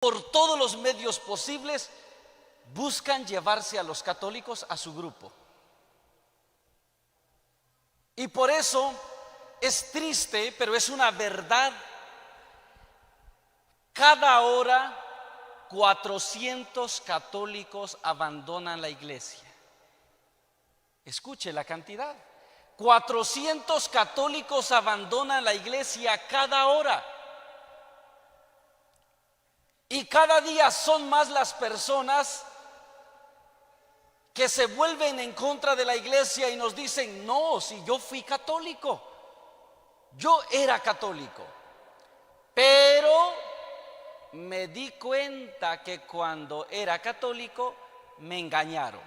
por todos los medios posibles, buscan llevarse a los católicos a su grupo. Y por eso es triste, pero es una verdad. Cada hora 400 católicos abandonan la iglesia. Escuche la cantidad. 400 católicos abandonan la iglesia cada hora. Y cada día son más las personas que se vuelven en contra de la iglesia y nos dicen: no, si yo fui católico, yo era católico, pero me di cuenta que cuando era católico me engañaron.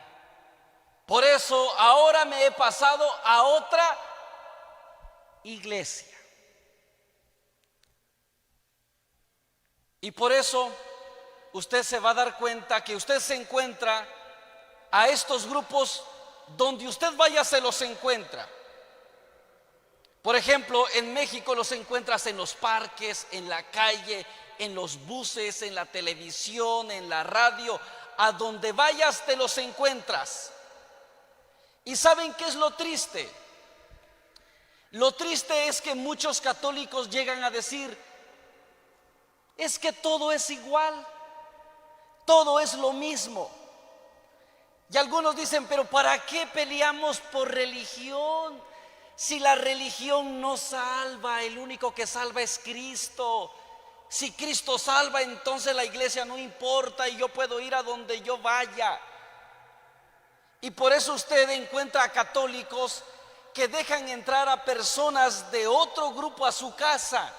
Por eso ahora me he pasado a otra iglesia. Y por eso usted se va a dar cuenta que usted se encuentra a estos grupos donde usted vaya, se los encuentra. Por ejemplo, en México los encuentras en los parques, en la calle, en los buses, en la televisión, en la radio. A donde vayas te los encuentras. ¿Y saben qué es lo triste? Lo triste es que muchos católicos llegan a decir: es que todo es igual, todo es lo mismo. Y algunos dicen: pero ¿para qué peleamos por religión? Si la religión no salva, el único que salva es Cristo. Si Cristo salva, entonces la iglesia no importa y yo puedo ir a donde yo vaya. Y por eso usted encuentra católicos que dejan entrar a personas de otro grupo a su casa.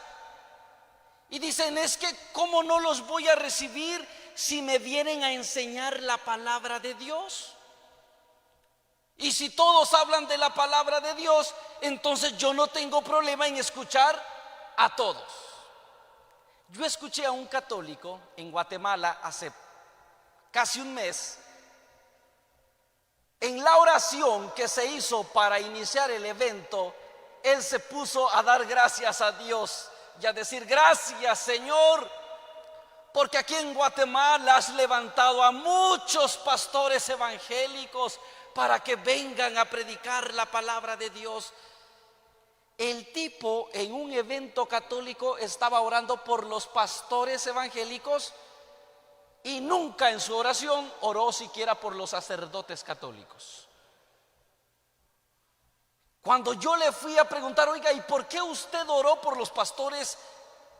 Y dicen: es que ¿cómo no los voy a recibir si me vienen a enseñar la palabra de Dios? Y si todos hablan de la palabra de Dios, entonces yo no tengo problema en escuchar a todos. Yo escuché a un católico en Guatemala hace casi un mes. En la oración que se hizo para iniciar el evento, él se puso a dar gracias a Dios y a decir: gracias, Señor, porque aquí en Guatemala has levantado a muchos pastores evangélicos para que vengan a predicar la palabra de Dios. El tipo en un evento católico estaba orando por los pastores evangélicos y nunca en su oración oró siquiera por los sacerdotes católicos. Cuando yo le fui a preguntar: oiga, ¿y por qué usted oró por los pastores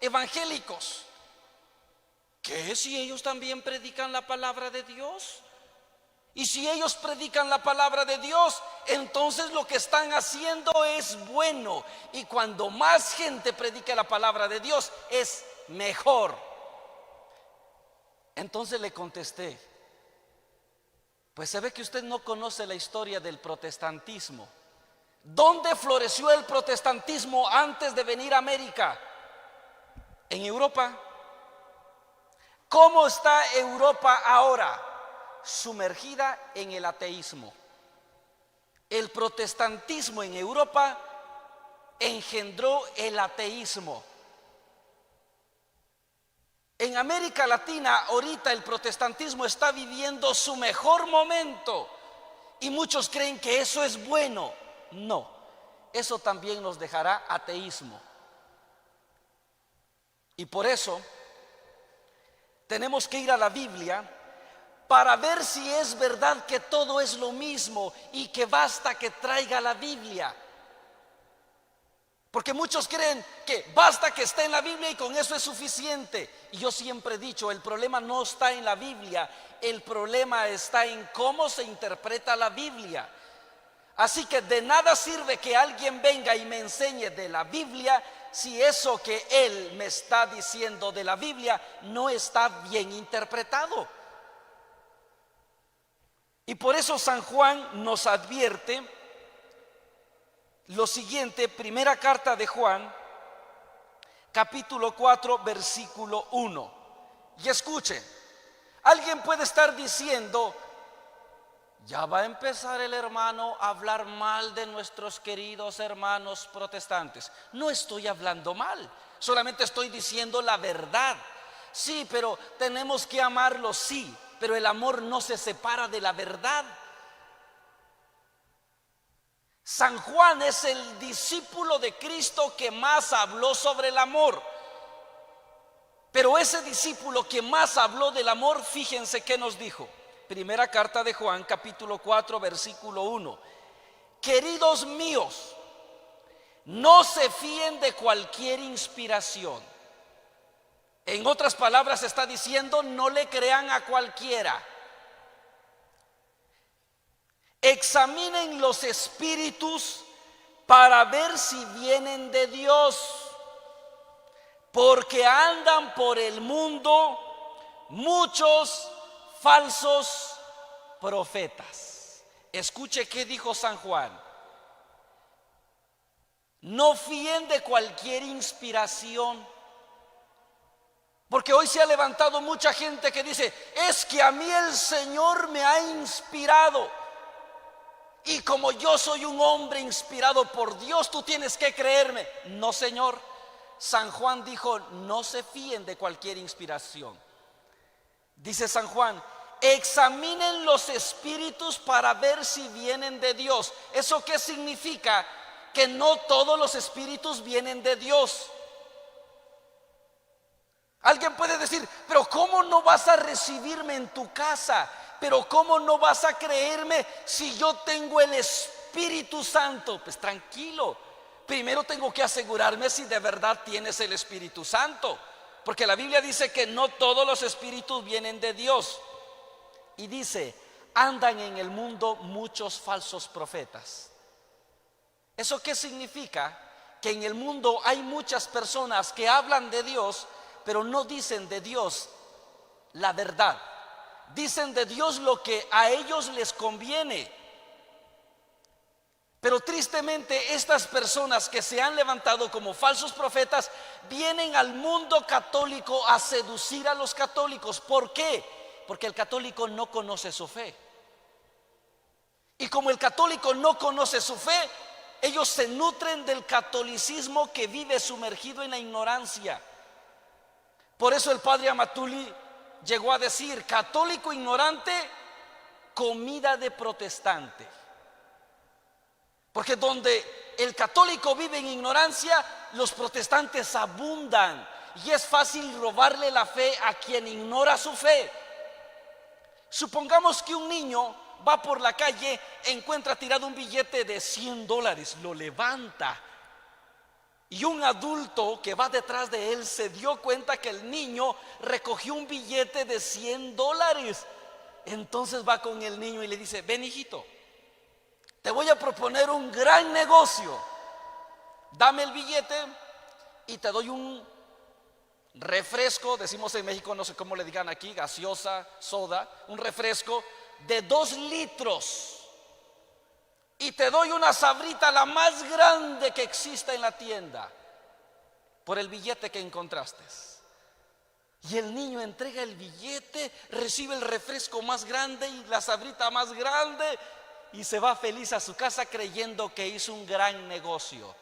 evangélicos? ¿Qué si ellos también predican la palabra de Dios? Y si ellos predican la palabra de Dios, entonces lo que están haciendo es bueno. Y cuando más gente predique la palabra de Dios, es mejor. Entonces le contesté: pues se ve que usted no conoce la historia del protestantismo. ¿Dónde floreció el protestantismo antes de venir a América? En Europa. ¿Cómo está Europa ahora? Sumergida en el ateísmo. El protestantismo en Europa engendró el ateísmo. En América Latina ahorita el protestantismo está viviendo su mejor momento y muchos creen que eso es bueno. No, eso también nos dejará ateísmo. Y por eso tenemos que ir a la Biblia para ver si es verdad que todo es lo mismo y que basta que traiga la Biblia. Porque muchos creen que basta que esté en la Biblia y con eso es suficiente. Y yo siempre he dicho: el problema no está en la Biblia, el problema está en cómo se interpreta la Biblia. Así que de nada sirve que alguien venga y me enseñe de la Biblia si eso que él me está diciendo de la Biblia no está bien interpretado. Y por eso San Juan nos advierte lo siguiente, primera carta de Juan, capítulo 4, versículo 1. Y escuchen, alguien puede estar diciendo: ya va a empezar el hermano a hablar mal de nuestros queridos hermanos protestantes. No estoy hablando mal, solamente estoy diciendo la verdad. Sí, pero tenemos que amarlo, sí, pero el amor no se separa de la verdad. San Juan es el discípulo de Cristo que más habló sobre el amor. Pero ese discípulo que más habló del amor, fíjense qué nos dijo. Primera carta de Juan, capítulo 4, versículo 1. Queridos míos, no se fíen de cualquier inspiración. En otras palabras está diciendo, no le crean a cualquiera. Examinen los espíritus para ver si vienen de Dios, porque andan por el mundo muchos falsos profetas. Escuche qué dijo San Juan. No fíen de cualquier inspiración. Porque hoy se ha levantado mucha gente que dice, es que a mí el Señor me ha inspirado. Y como yo soy un hombre inspirado por Dios, tú tienes que creerme. No, Señor. San Juan dijo, no se fíen de cualquier inspiración. Dice San Juan, examinen los espíritus para ver si vienen de Dios. ¿Eso qué significa? Que no todos los espíritus vienen de Dios. Alguien puede decir, pero ¿cómo no vas a recibirme en tu casa? Pero ¿cómo no vas a creerme si yo tengo el Espíritu Santo? Pues tranquilo, primero tengo que asegurarme si de verdad tienes el Espíritu Santo, porque la Biblia dice que no todos los espíritus vienen de Dios. Y dice, andan en el mundo muchos falsos profetas. ¿Eso qué significa? Que en el mundo hay muchas personas que hablan de Dios, pero no dicen de Dios la verdad. Dicen de Dios lo que a ellos les conviene. Pero tristemente estas personas que se han levantado como falsos profetas vienen al mundo católico a seducir a los católicos. ¿Por qué? Porque el católico no conoce su fe. Y como el católico no conoce su fe, ellos se nutren del catolicismo que vive sumergido en la ignorancia. Por eso el padre Amatuli llegó a decir, católico ignorante, comida de protestante. Porque donde el católico vive en ignorancia, los protestantes abundan. Y es fácil robarle la fe a quien ignora su fe. Supongamos que un niño va por la calle, encuentra tirado un billete de $100, lo levanta. Y un adulto que va detrás de él se dio cuenta que el niño recogió un billete de $100. Entonces va con el niño y le dice, ven hijito, te voy a proponer un gran negocio. Dame el billete y te doy un refresco, decimos en México, no sé cómo le digan aquí, gaseosa, soda, un refresco de 2 litros. Y te doy una sabrita, la más grande que exista en la tienda, por el billete que encontraste. Y el niño entrega el billete, recibe el refresco más grande y la sabrita más grande, y se va feliz a su casa creyendo que hizo un gran negocio.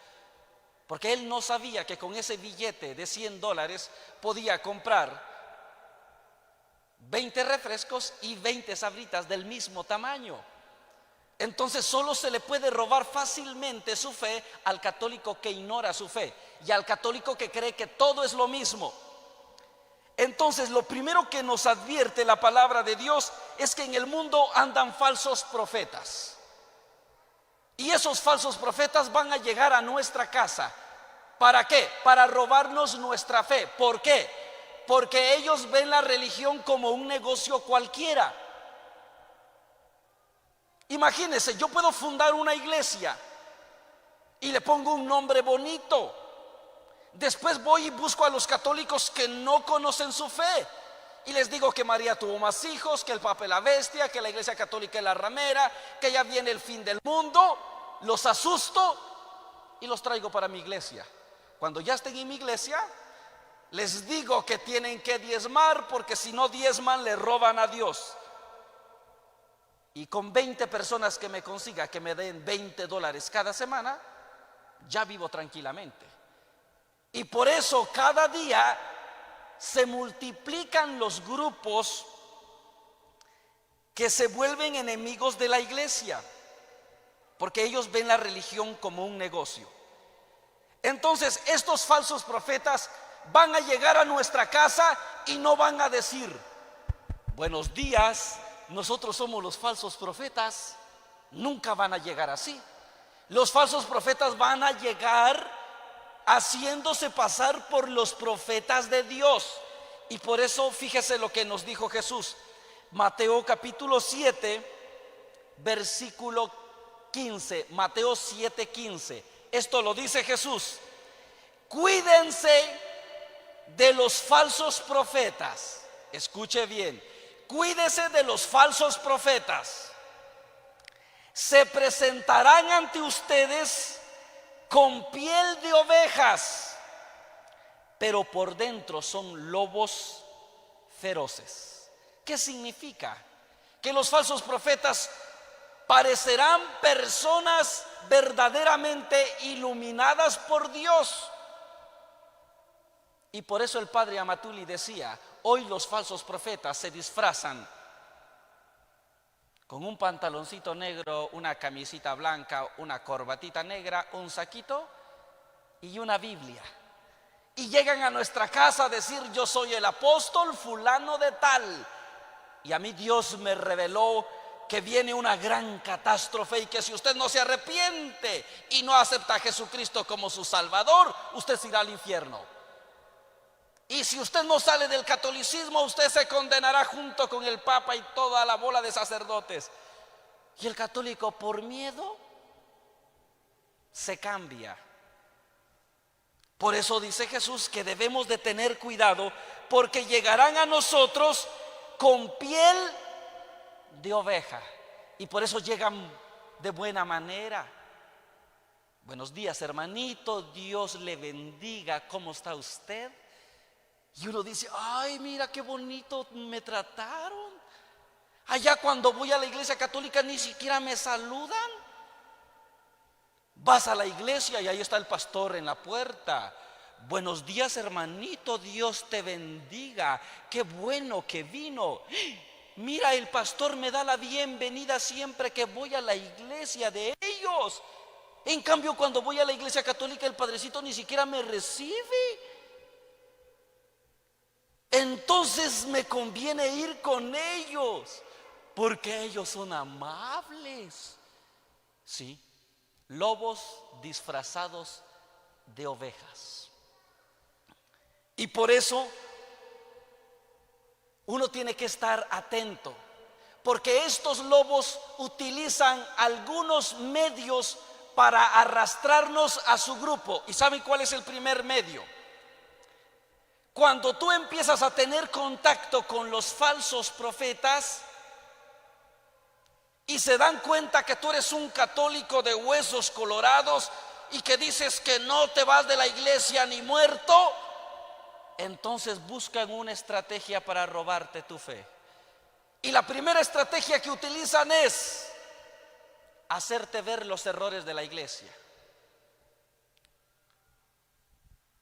Porque él no sabía que con ese billete de $100 podía comprar 20 refrescos y 20 sabritas del mismo tamaño. Entonces solo se le puede robar fácilmente su fe al católico que ignora su fe y al católico que cree que todo es lo mismo. Entonces lo primero que nos advierte la palabra de Dios es que en el mundo andan falsos profetas. Y esos falsos profetas van a llegar a nuestra casa. ¿Para qué? Para robarnos nuestra fe. ¿Por qué? Porque ellos ven la religión como un negocio cualquiera. Imagínense, yo puedo fundar una iglesia y le pongo un nombre bonito. Después voy y busco a los católicos que no conocen su fe y les digo que María tuvo más hijos, que el Papa es la bestia, que la iglesia católica es la ramera, que ya viene el fin del mundo. Los asusto y los traigo para mi iglesia. Cuando ya estén en mi iglesia, les digo que tienen que diezmar, porque si no diezman le roban a Dios. Y con 20 personas que me consiga que me den $20 cada semana, ya vivo tranquilamente. Y por eso cada día se multiplican los grupos que se vuelven enemigos de la iglesia, porque ellos ven la religión como un negocio. Entonces estos falsos profetas van a llegar a nuestra casa y no van a decir: buenos días, nosotros somos los falsos profetas. Nunca van a llegar así. Los falsos profetas van a llegar haciéndose pasar por los profetas de Dios. Y por eso fíjese lo que nos dijo Jesús. Mateo capítulo 7, versículo 15. Mateo 7:15. Esto lo dice Jesús: cuídense de los falsos profetas. Escuche bien, cuídese de los falsos profetas. Se presentarán ante ustedes con piel de ovejas, pero por dentro son lobos feroces. ¿Qué significa? Que los falsos profetas parecerán personas verdaderamente iluminadas por Dios. Y por eso el padre Amatuli decía: hoy los falsos profetas se disfrazan con un pantaloncito negro, una camisita blanca, una corbatita negra, un saquito y una Biblia. Y llegan a nuestra casa a decir: yo soy el apóstol fulano de tal, y a mí Dios me reveló que viene una gran catástrofe y que si usted no se arrepiente y no acepta a Jesucristo como su Salvador, usted se irá al infierno. Y si usted no sale del catolicismo, usted se condenará junto con el Papa y toda la bola de sacerdotes. Y el católico, por miedo, se cambia. Por eso dice Jesús que debemos de tener cuidado, porque llegarán a nosotros con piel de oveja. Y por eso llegan de buena manera. Buenos días, hermanito, Dios le bendiga, ¿cómo está usted? Y uno dice: ay, mira qué bonito me trataron. Allá cuando voy a la iglesia católica ni siquiera me saludan. Vas a la iglesia y ahí está el pastor en la puerta: buenos días, hermanito, Dios te bendiga, qué bueno que vino. Mira, el pastor me da la bienvenida siempre que voy a la iglesia de ellos. En cambio, cuando voy a la iglesia católica, el padrecito ni siquiera me recibe. Entonces me conviene ir con ellos, porque ellos son amables. Sí, lobos disfrazados de ovejas. Y por eso uno tiene que estar atento, porque estos lobos utilizan algunos medios para arrastrarnos a su grupo. ¿Y saben cuál es el primer medio? Cuando tú empiezas a tener contacto con los falsos profetas y se dan cuenta que tú eres un católico de huesos colorados y que dices que no te vas de la iglesia ni muerto, entonces buscan una estrategia para robarte tu fe. Y la primera estrategia que utilizan es hacerte ver los errores de la iglesia.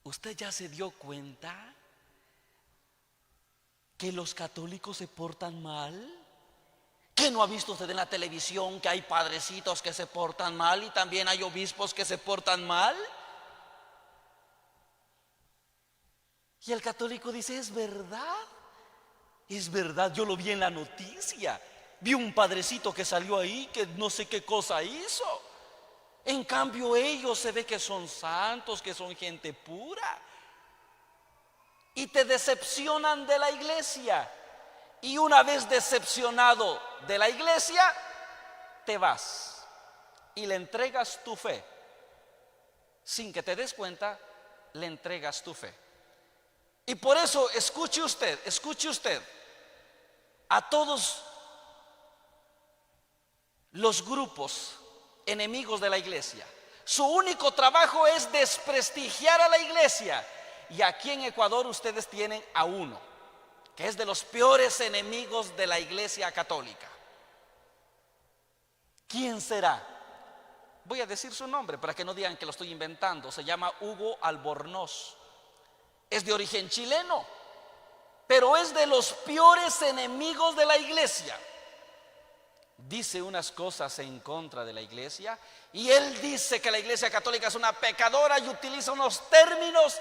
¿Usted ya se dio cuenta que los católicos se portan mal? ¿Que no ha visto usted en la televisión que hay padrecitos que se portan mal y también hay obispos que se portan mal? Y el católico dice: es verdad, yo lo vi en la noticia, vi un padrecito que salió ahí que no sé qué cosa hizo. En cambio ellos se ve que son santos, que son gente pura. Y te decepcionan de la iglesia. Y una vez decepcionado de la iglesia, te vas y le entregas tu fe. Sin que te des cuenta, le entregas tu fe. Y por eso, escuche usted, a todos los grupos enemigos de la iglesia, su único trabajo es desprestigiar a la iglesia. Y aquí en Ecuador ustedes tienen a uno que es de los peores enemigos de la iglesia católica. ¿Quién será? Voy a decir su nombre para que no digan que lo estoy inventando. Se llama Hugo Albornoz. Es de origen chileno. pero es de los peores enemigos de la iglesia. Dice unas cosas en contra de la iglesia y él dice que la iglesia católica es una pecadora y utiliza unos términos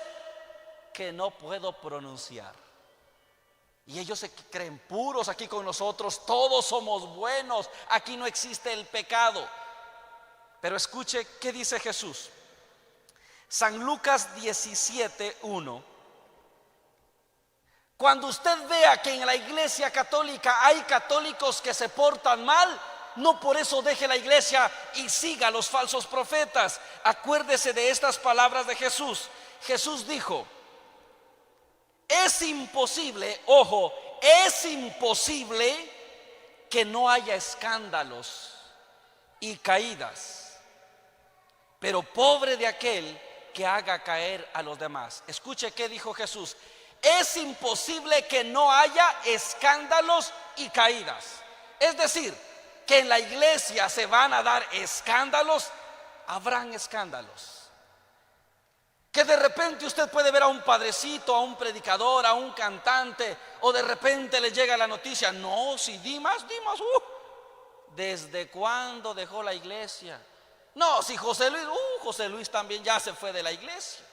que no puedo pronunciar. Y ellos se creen puros aquí con nosotros, todos somos buenos, aquí no existe el pecado. Pero escuche qué dice Jesús. San Lucas 17:1. Cuando usted vea que en la iglesia católica hay católicos que se portan mal, no por eso deje la iglesia y siga a los falsos profetas. Acuérdese de estas palabras de Jesús. Jesús dijo: es imposible, ojo, es imposible que no haya escándalos y caídas, pero pobre de aquel que haga caer a los demás. Escuche qué dijo Jesús: es imposible que no haya escándalos y caídas. Es decir, que en la iglesia se van a dar escándalos, habrán escándalos. Que de repente usted puede ver a un padrecito, a un predicador, a un cantante, o de repente le llega la noticia: no, si Dimas, ¿desde cuándo dejó la iglesia? No, si José Luis también ya se fue de la iglesia.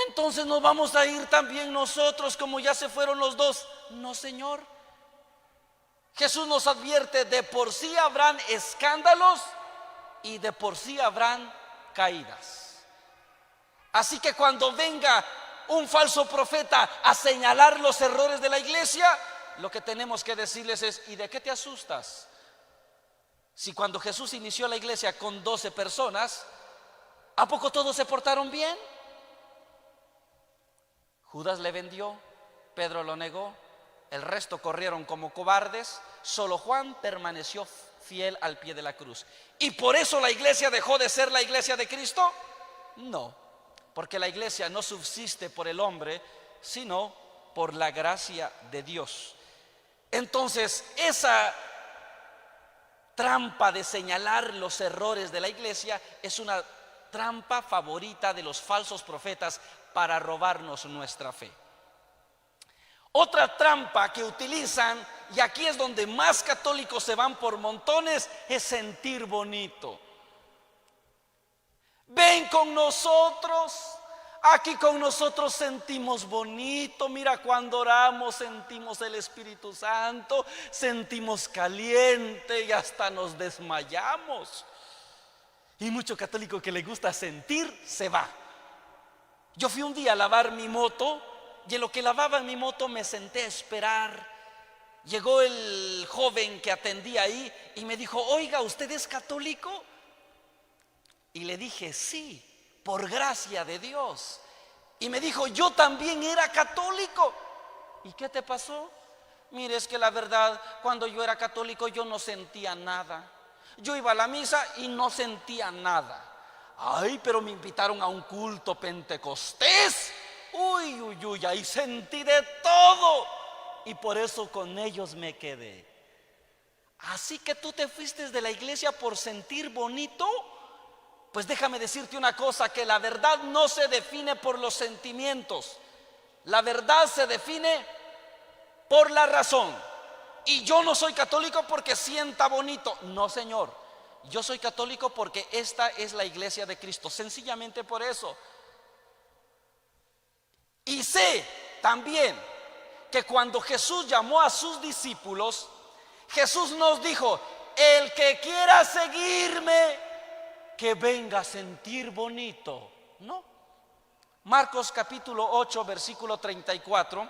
Entonces nos vamos a ir también nosotros como ya se fueron los dos. No, Señor. Jesús nos advierte: de por sí habrán escándalos y de por sí habrán caídas. Así que cuando venga un falso profeta a señalar los errores de la iglesia, lo que tenemos que decirles es: ¿y de qué te asustas? Si cuando Jesús inició la iglesia con 12 personas, ¿a poco todos se portaron bien? Judas le vendió, Pedro lo negó, el resto corrieron como cobardes, solo Juan permaneció fiel al pie de la cruz. ¿Y por eso la iglesia dejó de ser la iglesia de Cristo? No, porque la iglesia no subsiste por el hombre, sino por la gracia de Dios. Entonces, esa trampa de señalar los errores de la iglesia es una trampa favorita de los falsos profetas para robarnos nuestra fe. Otra trampa que utilizan, y aquí es donde más católicos se van por montones, es sentir bonito. Ven con nosotros, aquí con nosotros sentimos bonito. Mira, cuando oramos sentimos el Espíritu Santo, sentimos caliente y hasta nos desmayamos. Y mucho católico que le gusta sentir se va. Yo fui un día a lavar mi moto y en lo que lavaba mi moto me senté a esperar. Llegó el joven que atendía ahí y me dijo: oiga, ¿usted es católico? Y le dije: sí, por gracia de Dios. Y me dijo: yo también era católico. ¿Y qué te pasó? Mire, es que la verdad, cuando yo era católico yo no sentía nada. Yo iba a la misa y no sentía nada. Ay, pero me invitaron a un culto pentecostés. Uy, ahí sentí de todo. Y por eso con ellos me quedé. Así que tú te fuiste de la iglesia por sentir bonito. Pues déjame decirte una cosa, que la verdad no se define por los sentimientos. La verdad se define por la razón. Y yo no soy católico porque sienta bonito. No, Señor. Yo soy católico porque esta es la iglesia de Cristo. Sencillamente por eso. Y sé también que cuando Jesús llamó a sus discípulos, Jesús nos dijo: el que quiera seguirme, que venga a sentir bonito. No. Marcos capítulo 8 versículo 34.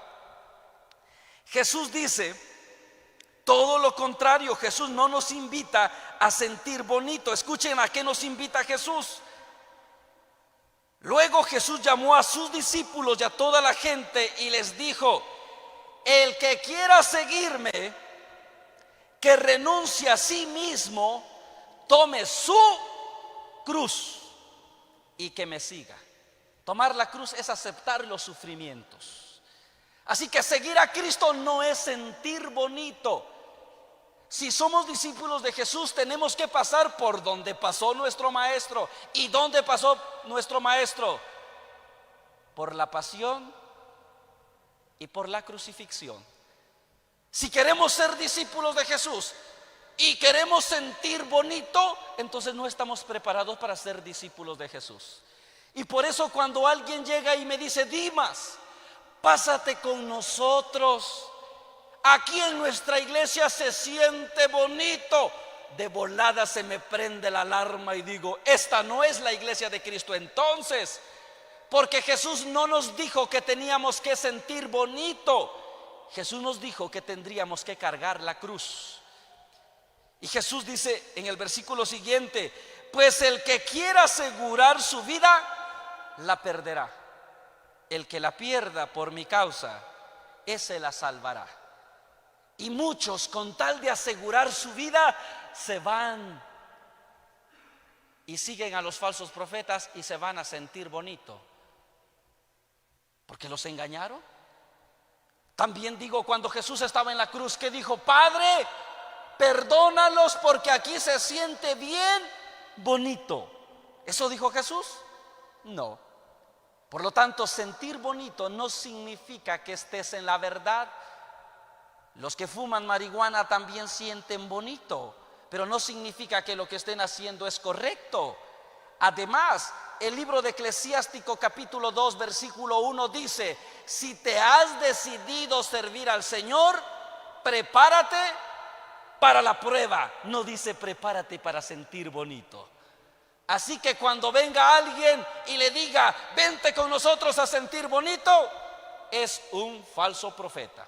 Jesús dice todo lo contrario. Jesús no nos invita a sentir bonito. Escuchen a qué nos invita Jesús. Luego Jesús llamó a sus discípulos y a toda la gente y les dijo: el que quiera seguirme, que renuncie a sí mismo, tome su cruz y que me siga. Tomar la cruz es aceptar los sufrimientos. Así que seguir a Cristo no es sentir bonito. Si somos discípulos de Jesús, tenemos que pasar por donde pasó nuestro maestro. ¿Y dónde pasó nuestro maestro? Por la pasión, y por la crucifixión. Si queremos ser discípulos de Jesús y queremos sentir bonito, entonces no estamos preparados para ser discípulos de Jesús. Y por eso cuando alguien llega y me dice: Dimas, pásate con nosotros, aquí en nuestra iglesia se siente bonito, de volada se me prende la alarma y digo: esta no es la iglesia de Cristo entonces, porque Jesús no nos dijo que teníamos que sentir bonito. Jesús nos dijo que tendríamos que cargar la cruz. Y Jesús dice en el versículo siguiente: pues el que quiera asegurar su vida, la perderá. El que la pierda por mi causa, ese la salvará. Y muchos, con tal de asegurar su vida, se van y siguen a los falsos profetas y se van a sentir bonito, porque los engañaron. También digo, cuando Jesús estaba en la cruz, que dijo: Padre, perdónalos porque aquí se siente bien bonito. ¿Eso dijo Jesús? No. Por lo tanto, sentir bonito no significa que estés en la verdad. Los que fuman marihuana también sienten bonito, pero no significa que lo que estén haciendo es correcto. Además, el libro de Eclesiástico capítulo 2 versículo 1 dice: si te has decidido servir al Señor, prepárate para la prueba. No dice prepárate para sentir bonito. Así que cuando venga alguien y le diga: vente con nosotros a sentir bonito, es un falso profeta.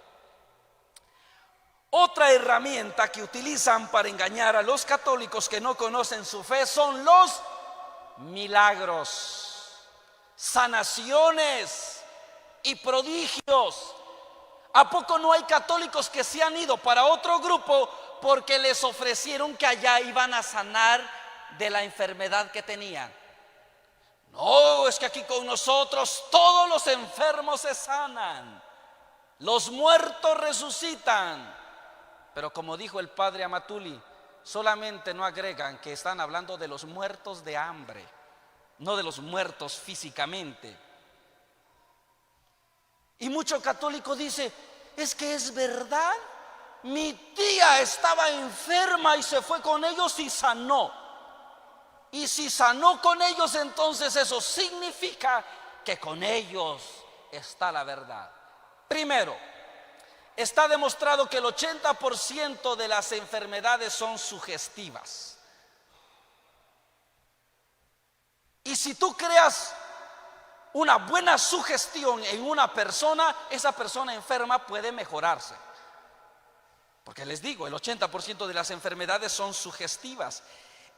Otra herramienta que utilizan para engañar a los católicos que no conocen su fe son los milagros, sanaciones y prodigios. ¿A poco no hay católicos que se han ido para otro grupo porque les ofrecieron que allá iban a sanar de la enfermedad que tenían? No, es que aquí con nosotros todos los enfermos se sanan, los muertos resucitan. Pero como dijo el padre Amatuli, solamente no agregan que están hablando de los muertos de hambre, no de los muertos físicamente. Y mucho católico dice: es que es verdad, mi tía estaba enferma y se fue con ellos y sanó. Y si sanó con ellos, entonces eso significa que con ellos está la verdad. Primero, está demostrado que el 80% de las enfermedades son sugestivas. Y si tú creas una buena sugestión en una persona, esa persona enferma puede mejorarse. Porque les digo, el 80% de las enfermedades son sugestivas.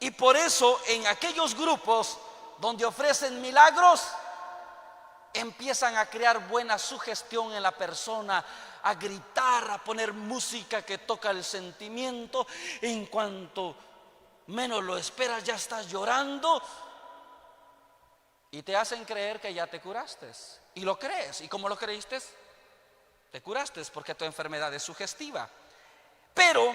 Y por eso en aquellos grupos donde ofrecen milagros, empiezan a crear buena sugestión en la persona, a gritar, a poner música que toca el sentimiento. En cuanto menos lo esperas, ya estás llorando y te hacen creer que ya te curaste. Y lo crees. ¿Y cómo lo creíste? Te curaste porque tu enfermedad es sugestiva. Pero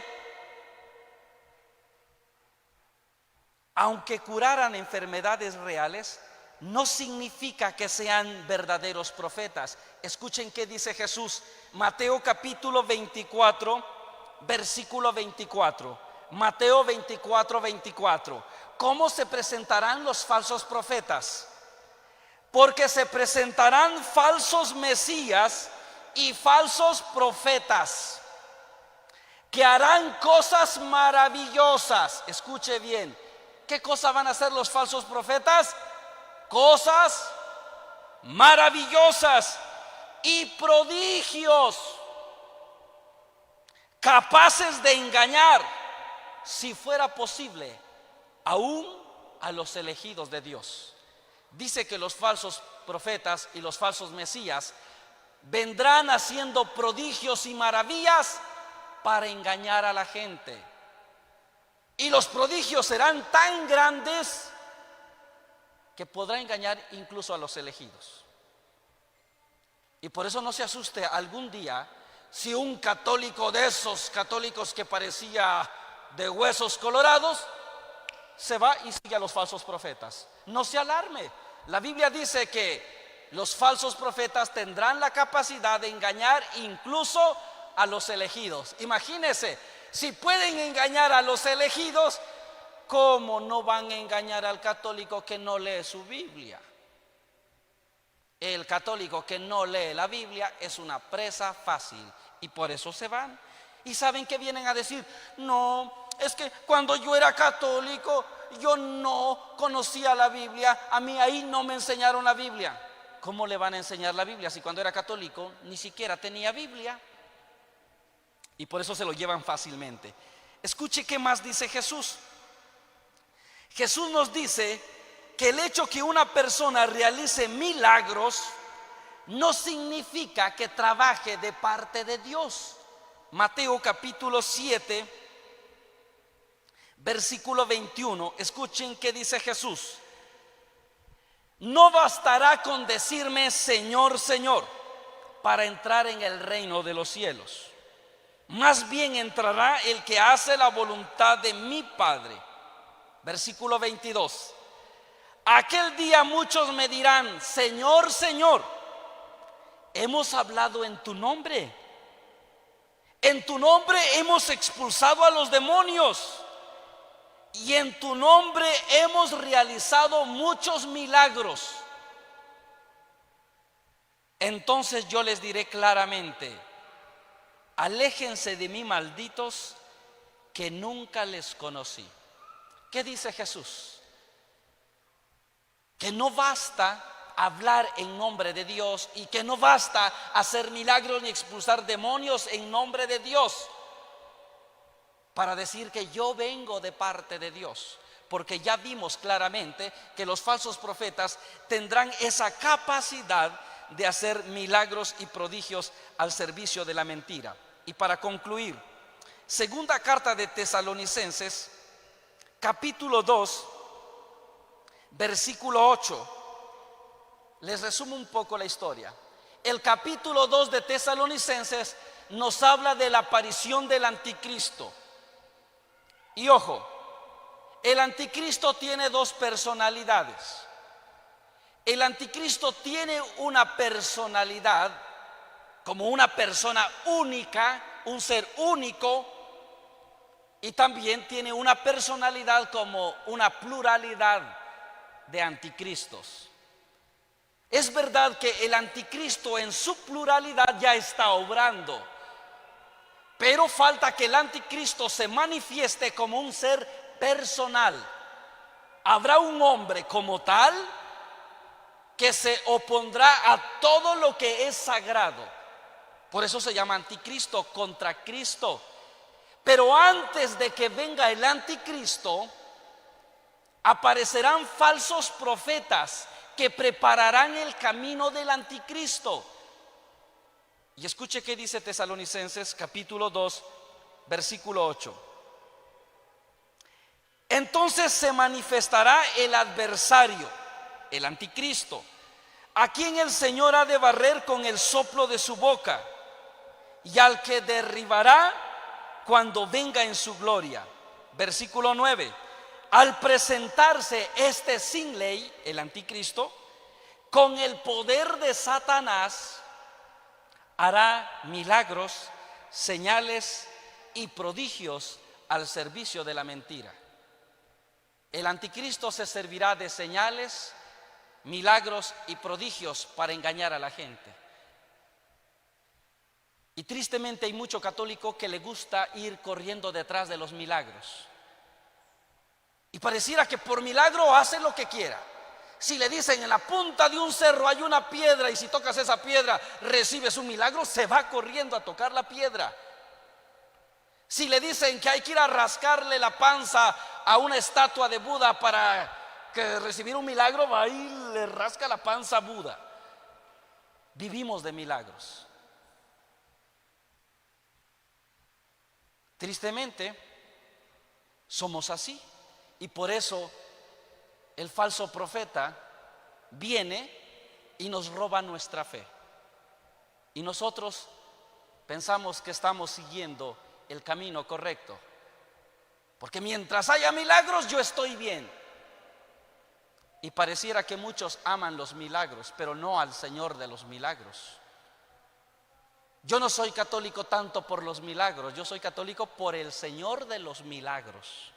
aunque curaran enfermedades reales, no significa que sean verdaderos profetas. Escuchen qué dice Jesús, Mateo capítulo 24, versículo 24. Mateo 24, 24. ¿Cómo se presentarán los falsos profetas? Porque se presentarán falsos mesías y falsos profetas, que harán cosas maravillosas. Escuche bien, ¿qué cosa van a hacer los falsos profetas? Cosas maravillosas y prodigios, capaces de engañar, si fuera posible, aún a los elegidos de Dios. Dice que los falsos profetas y los falsos mesías vendrán haciendo prodigios y maravillas para engañar a la gente. Y los prodigios serán tan grandes que podrá engañar incluso a los elegidos. Y por eso no se asuste algún día si un católico de esos católicos que parecía de huesos colorados se va y sigue a los falsos profetas. No se alarme. La Biblia dice que los falsos profetas tendrán la capacidad de engañar incluso a los elegidos. Imagínense, si pueden engañar a los elegidos, ¿cómo no van a engañar al católico que no lee su Biblia? El católico que no lee la Biblia es una presa fácil y por eso se van. Y saben que vienen a decir: no, es que cuando yo era católico yo no conocía la Biblia, a mí ahí no me enseñaron la Biblia. ¿Cómo le van a enseñar la Biblia si cuando era católico ni siquiera tenía Biblia? Y por eso se lo llevan fácilmente. Escuche qué más dice Jesús. Jesús nos dice que el hecho que una persona realice milagros no significa que trabaje de parte de Dios. Mateo capítulo 7, versículo 21. Escuchen qué dice Jesús: no bastará con decirme Señor, Señor, para entrar en el reino de los cielos. Más bien entrará el que hace la voluntad de mi Padre. Versículo 22. Aquel día muchos me dirán: Señor, Señor, hemos hablado en tu nombre. En tu nombre hemos expulsado a los demonios. Y en tu nombre hemos realizado muchos milagros. Entonces yo les diré claramente: aléjense de mí, malditos, que nunca les conocí. ¿Qué dice Jesús? Que no basta hablar en nombre de Dios y que no basta hacer milagros ni expulsar demonios en nombre de Dios para decir que yo vengo de parte de Dios, porque ya vimos claramente que los falsos profetas tendrán esa capacidad de hacer milagros y prodigios al servicio de la mentira. Y para concluir, segunda carta de Tesalonicenses, capítulo 2, versículo 8. Les resumo un poco la historia. El capítulo 2 de Tesalonicenses nos habla de la aparición del anticristo. Y ojo, el anticristo tiene dos personalidades. El anticristo tiene una personalidad como una persona única, un ser único, y también tiene una personalidad como una pluralidad de anticristos. Es verdad que el anticristo en su pluralidad ya está obrando, pero falta que el anticristo se manifieste como un ser personal. Habrá un hombre como tal que se opondrá a todo lo que es sagrado. Por eso se llama anticristo, contra Cristo. Pero antes de que venga el anticristo, aparecerán falsos profetas que prepararán el camino del anticristo. Y escuche qué dice Tesalonicenses capítulo 2, versículo 8. Entonces se manifestará el adversario, el anticristo, a quien el Señor ha de barrer con el soplo de su boca, y al que derribará cuando venga en su gloria. Versículo 9. Al presentarse este sin ley, el anticristo, con el poder de Satanás, hará milagros, señales y prodigios al servicio de la mentira. El anticristo se servirá de señales, milagros y prodigios para engañar a la gente. Y tristemente hay mucho católico que le gusta ir corriendo detrás de los milagros. Y pareciera que por milagro hace lo que quiera. Si le dicen en la punta de un cerro hay una piedra y si tocas esa piedra recibes un milagro, se va corriendo a tocar la piedra. Si le dicen que hay que ir a rascarle la panza a una estatua de Buda para que recibir un milagro, va y le rasca la panza a Buda. Vivimos de milagros. Tristemente somos así, y por eso el falso profeta viene y nos roba nuestra fe. Y nosotros pensamos que estamos siguiendo el camino correcto, porque mientras haya milagros yo estoy bien. Y pareciera que muchos aman los milagros, pero no al Señor de los milagros. Yo no soy católico tanto por los milagros, yo soy católico por el Señor de los milagros.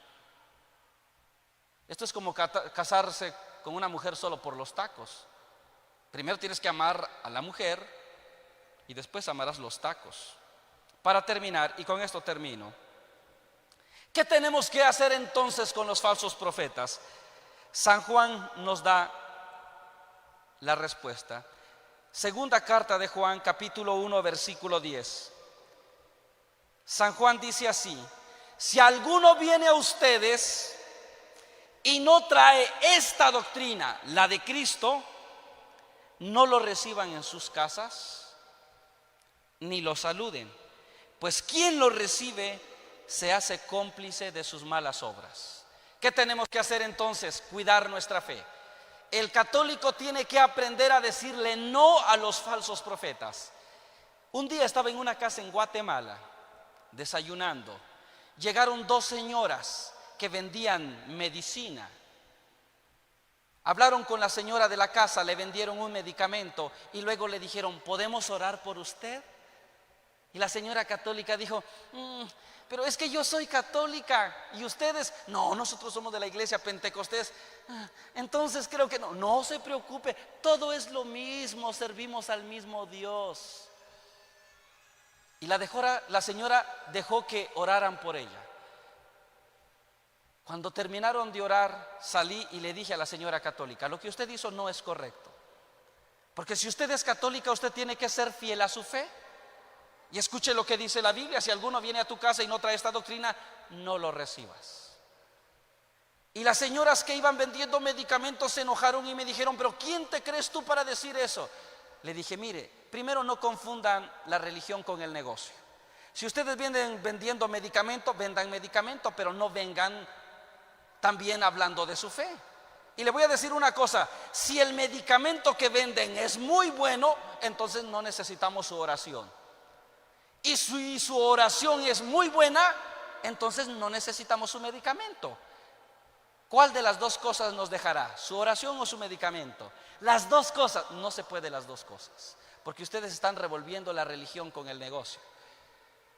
Esto es como casarse con una mujer solo por los tacos. Primero tienes que amar a la mujer y después amarás los tacos. Para terminar, y con esto termino, ¿qué tenemos que hacer entonces con los falsos profetas? San Juan nos da la respuesta. Segunda carta de Juan, capítulo 1, versículo 10. San Juan dice así: si alguno viene a ustedes y no trae esta doctrina, la de Cristo, no lo reciban en sus casas, ni lo saluden, pues quien lo recibe se hace cómplice de sus malas obras. ¿Qué tenemos que hacer entonces? Cuidar nuestra fe. El católico tiene que aprender a decirle no a los falsos profetas. Un día estaba en una casa en Guatemala, desayunando. Llegaron dos señoras que vendían medicina. Hablaron con la señora de la casa, le vendieron un medicamento y luego le dijeron: ¿podemos orar por usted? Y la señora católica dijo: pero es que yo soy católica y ustedes, no, nosotros somos de la iglesia Pentecostés, entonces creo que no. No se preocupe, todo es lo mismo, servimos al mismo Dios. Y la señora dejó que oraran por ella. Cuando terminaron de orar, salí y le dije a la señora católica: lo que usted hizo no es correcto, porque si usted es católica, usted tiene que ser fiel a su fe. Y escuche lo que dice la Biblia: si alguno viene a tu casa y no trae esta doctrina, no lo recibas. Y las señoras que iban vendiendo medicamentos se enojaron y me dijeron: pero ¿quién te crees tú para decir eso? Le dije: mire, primero no confundan la religión con el negocio. Si ustedes vienen vendiendo medicamento, vendan medicamento, pero no vengan también hablando de su fe. Y le voy a decir una cosa: si el medicamento que venden es muy bueno, entonces no necesitamos su oración. Y si su oración es muy buena, entonces no necesitamos su medicamento. ¿Cuál de las dos cosas nos dejará? ¿Su oración o su medicamento? Las dos cosas. No se puede las dos cosas, porque ustedes están revolviendo la religión con el negocio.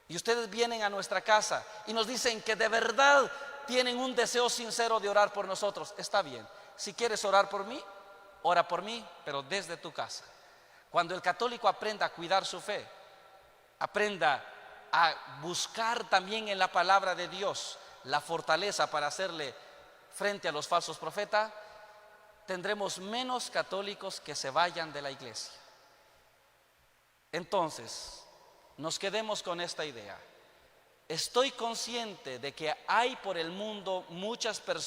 Y ustedes vienen a nuestra casa y nos dicen que de verdad tienen un deseo sincero de orar por nosotros. Está bien, si quieres orar por mí, ora por mí, pero desde tu casa. Cuando el católico aprenda a cuidar su fe, aprenda a buscar también en la palabra de Dios la fortaleza para hacerle frente a los falsos profetas, tendremos menos católicos que se vayan de la iglesia. Entonces, nos quedemos con esta idea. Estoy consciente de que hay por el mundo muchas personas